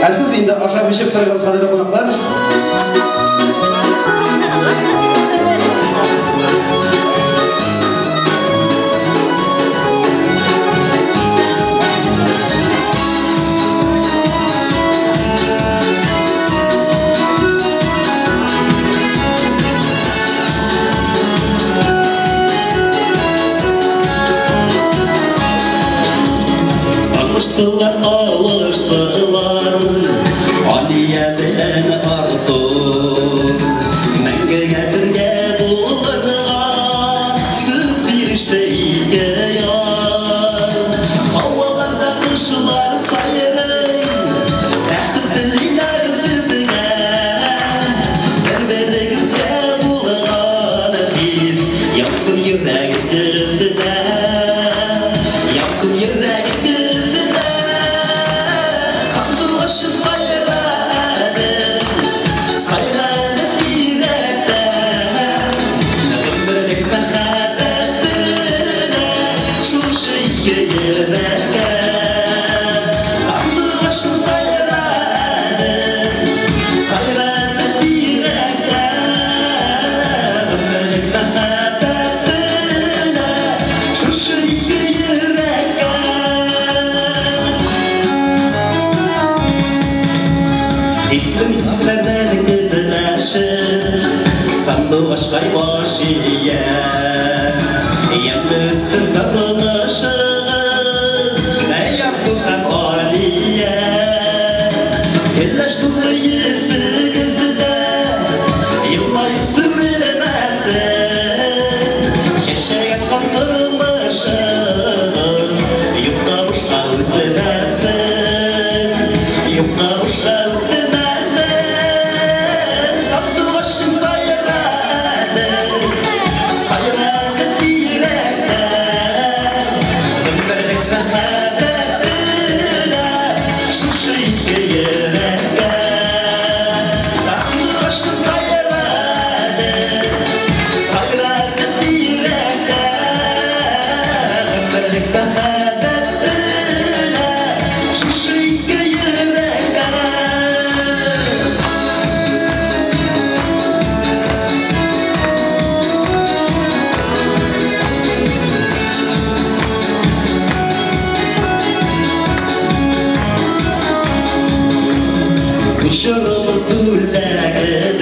Әсіз енді ашап ішіп тұрғыз қадірлі қонақтар. Alıştılar, aliyeden artur. Мәңгіге болырға сөз беріштейге яр. Ауаларда құшылар сайырай, тәқтір тілейлер сізіңе. Бір-біріңізге болған кез, япсын ерек көзіне. Япсын ерек көзіне. Сандырғышым сайырады, сайрайды тиректі. Өмірлік мәхәббетіне шушиге ерекке. Сандырғышым сайырады, сайрайды тиректі. Өмірлік мәхәббетіне шушиге ерекке. Истің сіздерден күтіләші, сандуғашқай башия. Ембісін тұрмышығыз, мәйір тұқам алия. Келәш тұқы есігізді, елмай сүрілмәсін. Шешеген қандырмышығыз, юқта ұшқа өтілмәсін. Юқта ұшқа Kuşurumuz güllegi